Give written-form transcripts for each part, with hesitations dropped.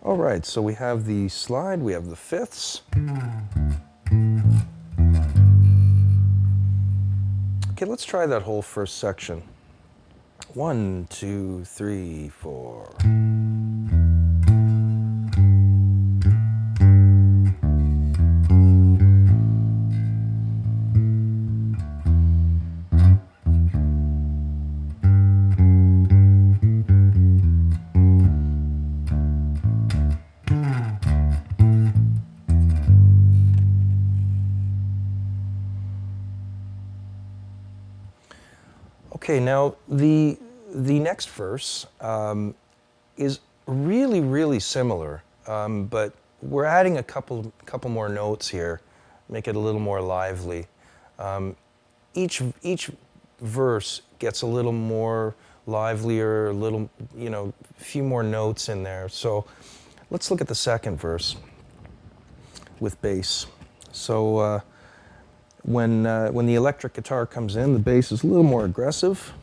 All right, so we have the slide, we have the fifths. Okay, let's try that whole first section. 1, 2, 3, 4. Okay, now the next verse is really similar, but we're adding a couple more notes here, make it a little more lively. Each verse gets a little more livelier, a little, a few more notes in there. So let's look at the second verse with bass. So when the electric guitar comes in, the bass is a little more aggressive,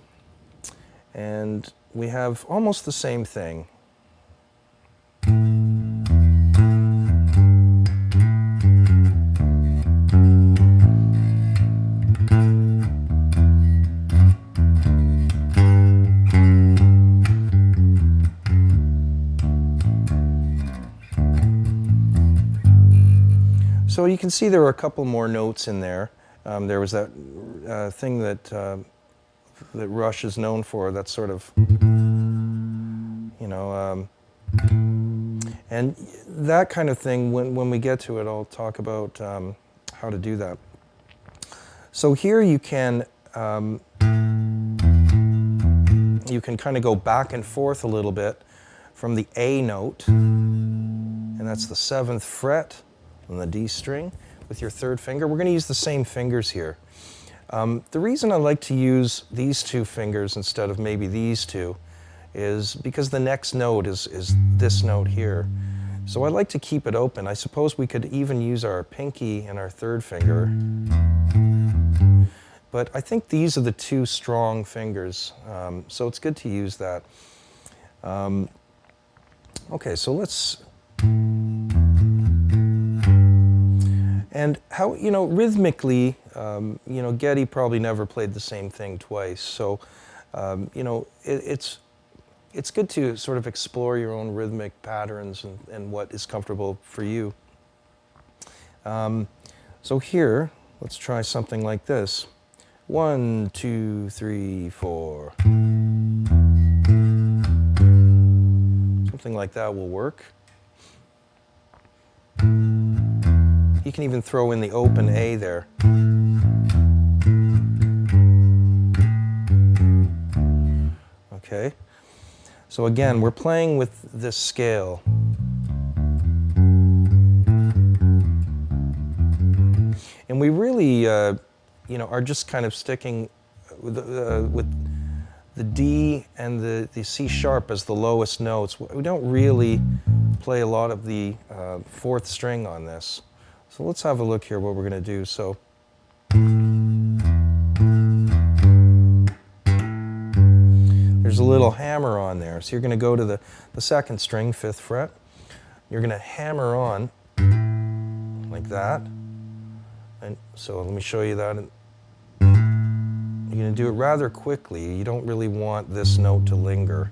and we have almost the same thing. So you can see there are a couple more notes in there. There was that thing that Rush is known for, that sort of, and that kind of thing, when we get to it, I'll talk about how to do that. So here you can kind of go back and forth a little bit from the A note, and that's the 7th fret on the D string with your 3rd finger. We're going to use the same fingers here. The reason I like to use these 2 fingers instead of maybe these 2 is because the next note is this note here. So I like to keep it open. I suppose we could even use our pinky and our 3rd finger. But I think these are the 2 strong fingers, so it's good to use that. Okay, so let's... And how, rhythmically, Geddy probably never played the same thing twice. So, it's good to sort of explore your own rhythmic patterns and what is comfortable for you. So here, let's try something like this. 1, 2, 3, 4. Something like that will work. You can even throw in the open A there. Okay. So again, we're playing with this scale. And we really, are just kind of sticking with the D and the C sharp as the lowest notes. We don't really play a lot of the 4th string on this. So let's have a look here what we're going to do. So there's a little hammer on there. So you're going to go to the 2nd string, 5th fret. You're going to hammer on like that. And so let me show you that. You're going to do it rather quickly. You don't really want this note to linger.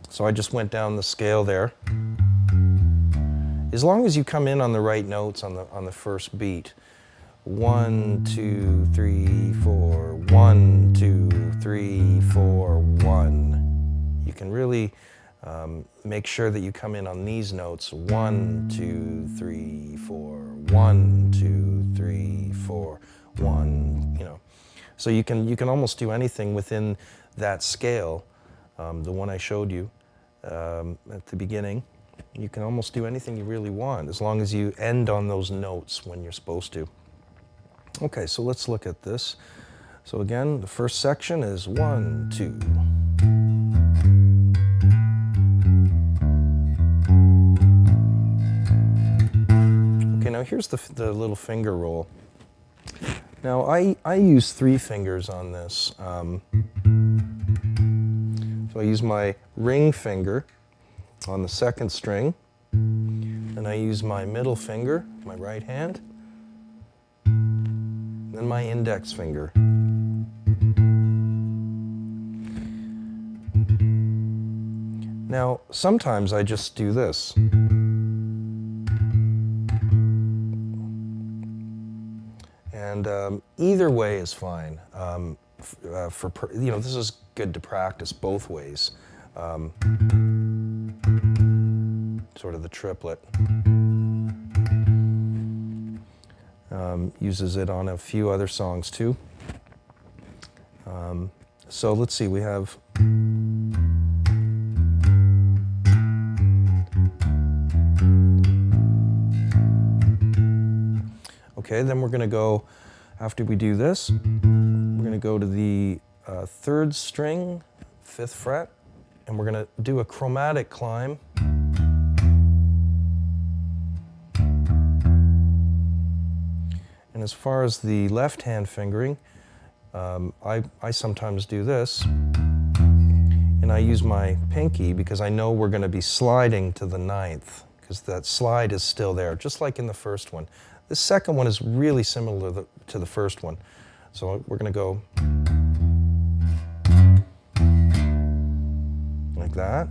So I just went down the scale there. As long as you come in on the right notes on the first beat. 1, 2, 3, 4, 1, 2, 3, 4, 1. You can really make sure that you come in on these notes. 1, 2, 3, 4, 1, 2, 3, 4, 1. So you can almost do anything within that scale. The one I showed you at the beginning. You can almost do anything you really want as long as you end on those notes when you're supposed to. Okay, so let's look at this. So again, the first section is 1, 2. Okay, now Now here's the little finger roll. Now I use 3 fingers on this. So I use my ring finger on the 2nd string, and I use my middle finger, my right hand, then my index finger. Now, sometimes I just do this. And either way is fine. This is good to practice both ways. Sort of the triplet. Uses it on a few other songs too. So let's see, we have okay, then we're going to go, after we do this, we're going to go to the 3rd string, 5th fret, and we're going to do a chromatic climb. And as far as the left hand fingering, I sometimes do this, and I use my pinky because I know we're going to be sliding to the 9th, because that slide is still there, just like in the first one. The second one is really similar to the first one. So we're going to go like that.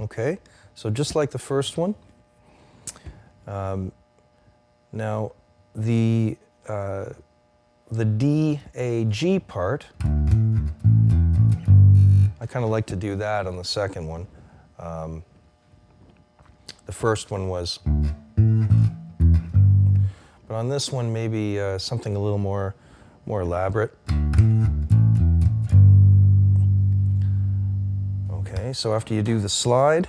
Okay, so just like the first one. Now the D, A, G part, I kind of like to do that on the second one. The first one was, but on this one maybe something a little more elaborate. Okay, so after you do the slide,